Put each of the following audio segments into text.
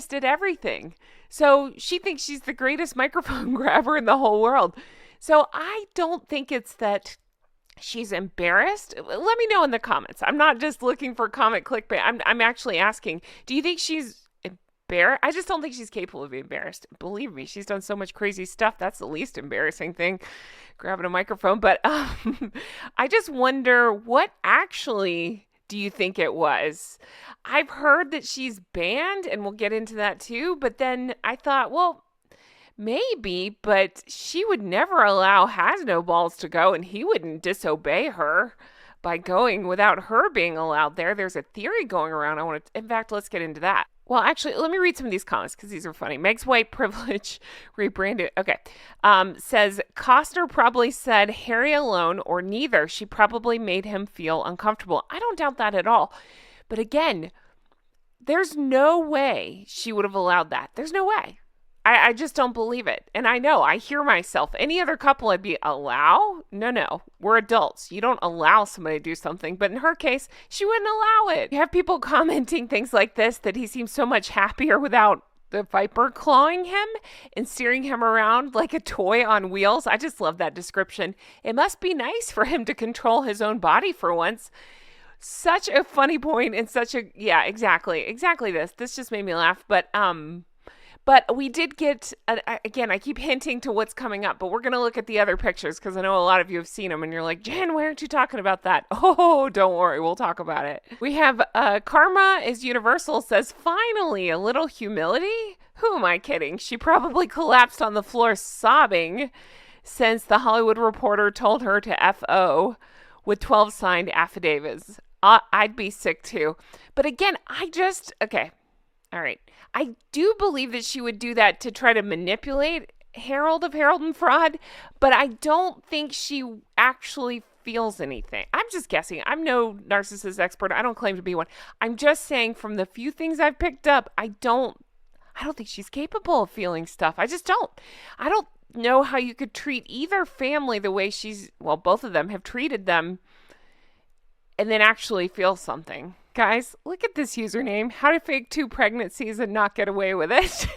did everything. So she thinks she's the greatest microphone grabber in the whole world. So I don't think it's that she's embarrassed. Let me know in the comments. I'm not just looking for comment clickbait. I'm actually asking, do you think she's embarrassed? I just don't think she's capable of being embarrassed. Believe me, she's done so much crazy stuff. That's the least embarrassing thing, grabbing a microphone. But I just wonder, what actually do you think it was? I've heard that she's banned, and we'll get into that too. But then I thought, well, maybe, but she would never allow Has No Balls to go, and he wouldn't disobey her by going without her being allowed there. There's a theory going around. In fact, let's get into that. Well, actually, let me read some of these comments because these are funny. Meg's white privilege rebranded. Okay. Says Costner probably said Harry alone or neither. She probably made him feel uncomfortable. I don't doubt that at all. But again, there's no way she would have allowed that. There's no way. I just don't believe it. And I know, I hear myself. Any other couple, I'd be, allow? No. We're adults. You don't allow somebody to do something. But in her case, she wouldn't allow it. You have people commenting things like this, that he seems so much happier without the viper clawing him and steering him around like a toy on wheels. I just love that description. It must be nice for him to control his own body for once. Such a funny point and such a, yeah, exactly this. This just made me laugh. But we did get, again, I keep hinting to what's coming up, but we're going to look at the other pictures because I know a lot of you have seen them and you're like, Jen, why aren't you talking about that? Oh, don't worry. We'll talk about it. We have Karma is Universal says, finally, a little humility. Who am I kidding? She probably collapsed on the floor sobbing since the Hollywood Reporter told her to FO with 12 signed affidavits. I'd be sick too. But again, okay. All right. I do believe that she would do that to try to manipulate Harold of Harold and Fraud, but I don't think she actually feels anything. I'm just guessing. I'm no narcissist expert. I don't claim to be one. I'm just saying from the few things I've picked up, I don't think she's capable of feeling stuff. I just don't. I don't know how you could treat either family the way both of them have treated them and then actually feel something. Guys, look at this username. How to fake 2 pregnancies and not get away with it.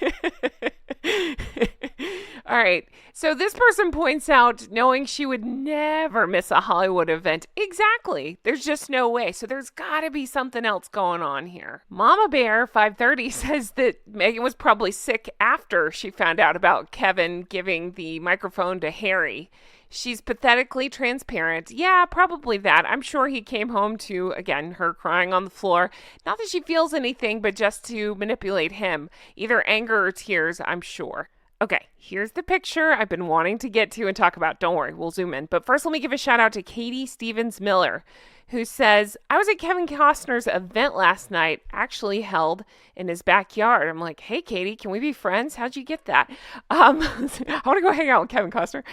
All right. So this person points out, knowing she would never miss a Hollywood event. Exactly. There's just no way. So there's got to be something else going on here. Mama Bear 530 says that Meghan was probably sick after she found out about Kevin giving the microphone to Harry. She's pathetically transparent. Yeah, probably that. I'm sure he came home to, again, her crying on the floor. Not that she feels anything, but just to manipulate him. Either anger or tears, I'm sure. Okay, here's the picture I've been wanting to get to and talk about. Don't worry, we'll zoom in. But first, let me give a shout out to Katie Stevens Miller, who says, I was at Kevin Costner's event last night, actually held in his backyard. I'm like, hey, Katie, can we be friends? How'd you get that? I want to go hang out with Kevin Costner.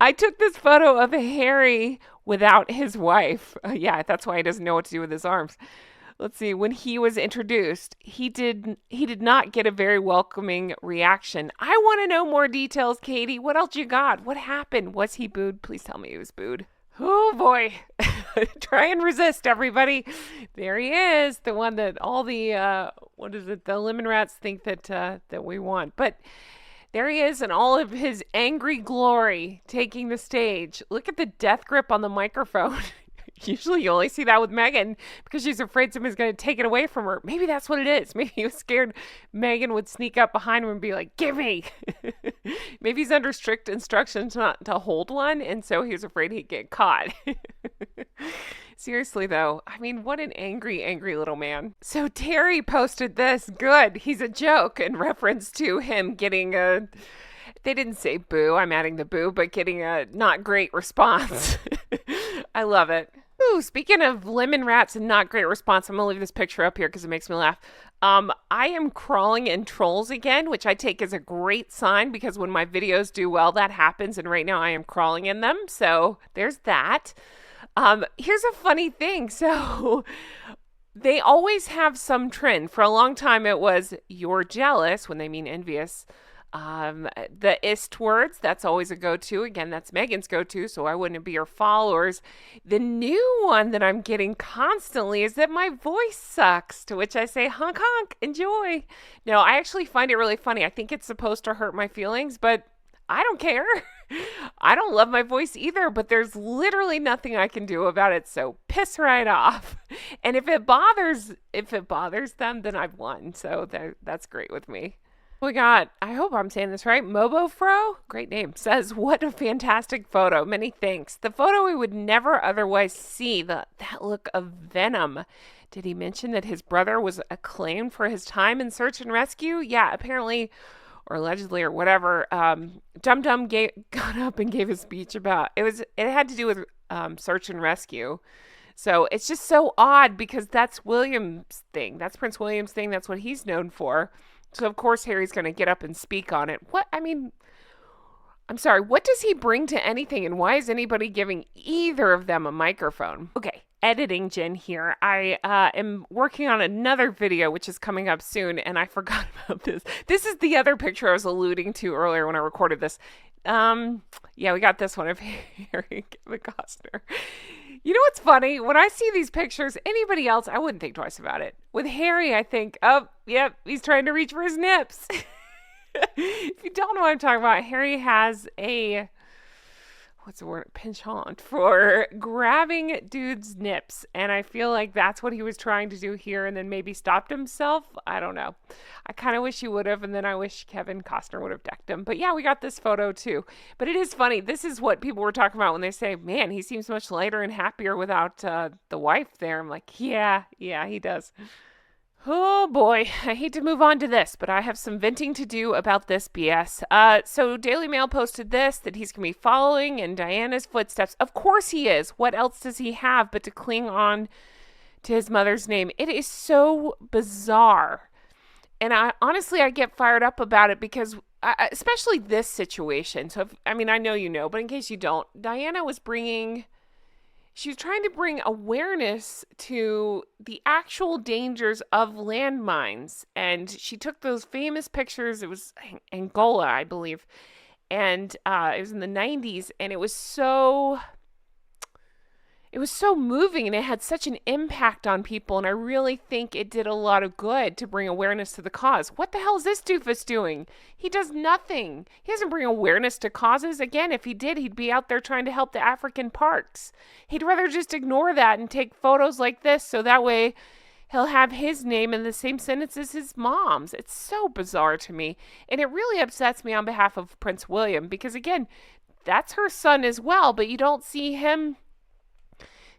I took this photo of Harry without his wife. Yeah, that's why he doesn't know what to do with his arms. Let's see. When he was introduced, he did not get a very welcoming reaction. I want to know more details, Katie. What else you got? What happened? Was he booed? Please tell me he was booed. Oh boy. Try and resist, everybody. There he is, the one that all the the lemon rats think that we want. But there he is in all of his angry glory, taking the stage. Look at the death grip on the microphone. Usually you only see that with Meghan because she's afraid somebody's going to take it away from her. Maybe that's what it is. Maybe he was scared Meghan would sneak up behind him and be like, give me. Maybe he's under strict instructions not to hold one, and so he was afraid he'd get caught. Seriously, though, I mean, what an angry, angry little man. So Terry posted this. Good. He's a joke in reference to him getting a... They didn't say boo. I'm adding the boo, but getting a not great response. I love it. Ooh, speaking of lemon rats and not great response, I'm going to leave this picture up here because it makes me laugh. I am crawling in trolls again, which I take as a great sign because when my videos do well, that happens. And right now I am crawling in them. So there's that. Here's a funny thing. So they always have some trend. For a long time, it was you're jealous when they mean envious The ist words, that's always a go-to. Again, that's Meghan's go-to, so why wouldn't it be her followers? The new one that I'm getting constantly is that my voice sucks, to which I say, honk, honk, enjoy. No, I actually find it really funny. I think it's supposed to hurt my feelings, but I don't care. I don't love my voice either, but there's literally nothing I can do about it. So piss right off. And if it bothers them, then I've won. So that's great with me. We got, I hope I'm saying this right, Mobofro, great name, says, what a fantastic photo. Many thanks. The photo we would never otherwise see, that look of venom. Did he mention that his brother was acclaimed for his time in search and rescue? Yeah, apparently, or allegedly, or whatever. Dum Dum got up and gave a speech about it. Had to do with search and rescue. So it's just so odd because that's William's thing. That's Prince William's thing. That's what he's known for. So, of course, Harry's going to get up and speak on it. I'm sorry, what does he bring to anything, and why is anybody giving either of them a microphone? Okay, editing Jen here. I am working on another video, which is coming up soon, and I forgot about this. This is the other picture I was alluding to earlier when I recorded this. Yeah, we got this one of Harry Costner. You know what's funny? When I see these pictures, anybody else, I wouldn't think twice about it. With Harry, I think, oh, yep, he's trying to reach for his nips. If you don't know what I'm talking about, Harry has a, what's the word, penchant for grabbing dudes' nips. And I feel like that's what he was trying to do here and then maybe stopped himself. I don't know. I kind of wish he would have, and then I wish Kevin Costner would have decked him. But yeah, we got this photo too. But it is funny. This is what people were talking about when they say, man, he seems much lighter and happier without the wife there. I'm like, yeah, he does. Oh boy, I hate to move on to this, but I have some venting to do about this BS. So Daily Mail posted this, that he's going to be following in Diana's footsteps. Of course he is. What else does he have but to cling on to his mother's name? It is so bizarre. And I get fired up about it because, especially this situation. So, I know you know, but in case you don't, Diana was she was trying to bring awareness to the actual dangers of landmines. And she took those famous pictures. It was Angola, I believe. And it was in the 90s. And it was so moving, and it had such an impact on people, and I really think it did a lot of good to bring awareness to the cause. What the hell is this doofus doing? He does nothing. He doesn't bring awareness to causes. Again, if he did, he'd be out there trying to help the African parks. He'd rather just ignore that and take photos like this, so that way he'll have his name in the same sentence as his mom's. It's so bizarre to me, and it really upsets me on behalf of Prince William, because again, that's her son as well, but you don't see him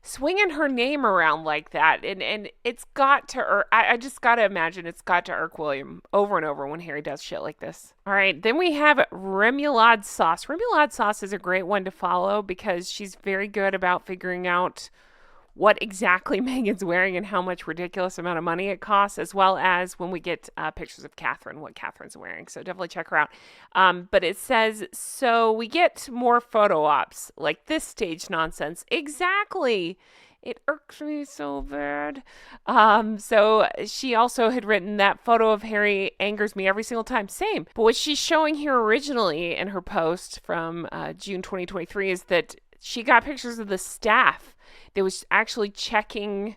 swinging her name around like that, and it's got to irk. I just got to imagine it's got to irk William over and over when Harry does shit like this. All right, then we have Remoulade Sauce. Remoulade Sauce is a great one to follow because she's very good about figuring out what exactly Meghan's wearing and how much ridiculous amount of money it costs, as well as when we get pictures of Catherine, what Catherine's wearing. So definitely check her out. But it says, so we get more photo ops, like this stage nonsense. Exactly. It irks me so bad. So she also had written that photo of Harry angers me every single time. Same. But what she's showing here originally in her post from June 2023 is that she got pictures of the staff that was actually checking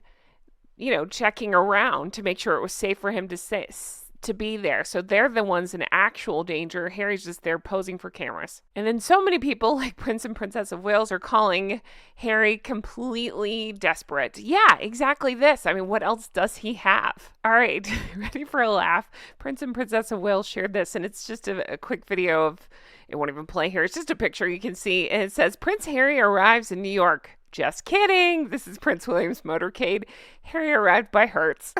around to make sure it was safe for him to be there. So they're the ones in actual danger. Harry's just there posing for cameras. And then so many people like Prince and Princess of Wales are calling Harry completely desperate. Yeah, exactly this. What else does he have? All right, ready for a laugh? Prince and Princess of Wales shared this, and it's just a quick video of, it won't even play here. It's just a picture you can see, and it says, Prince Harry arrives in New York. Just kidding. This is Prince William's motorcade. Harry arrived by Hertz.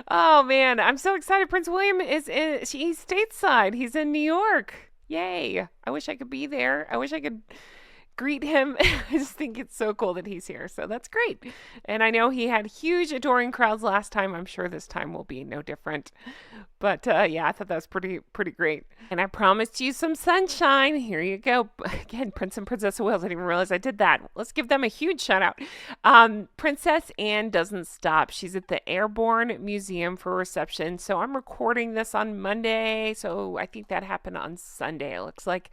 Oh, man. I'm so excited. Prince William he's stateside. He's in New York. Yay. I wish I could be there. I wish I could greet him. I just think it's so cool that he's here. So that's great. And I know he had huge adoring crowds last time. I'm sure this time will be no different. But yeah, I thought that was pretty great. And I promised you some sunshine. Here you go. Again, Prince and Princess of Wales. I didn't even realize I did that. Let's give them a huge shout out. Princess Anne doesn't stop. She's at the Airborne Museum for reception. So I'm recording this on Monday. So I think that happened on Sunday. It looks like.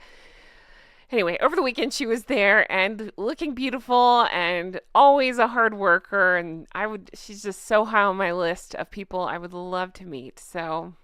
Anyway, over the weekend she was there and looking beautiful and always a hard worker, and she's just so high on my list of people I would love to meet. So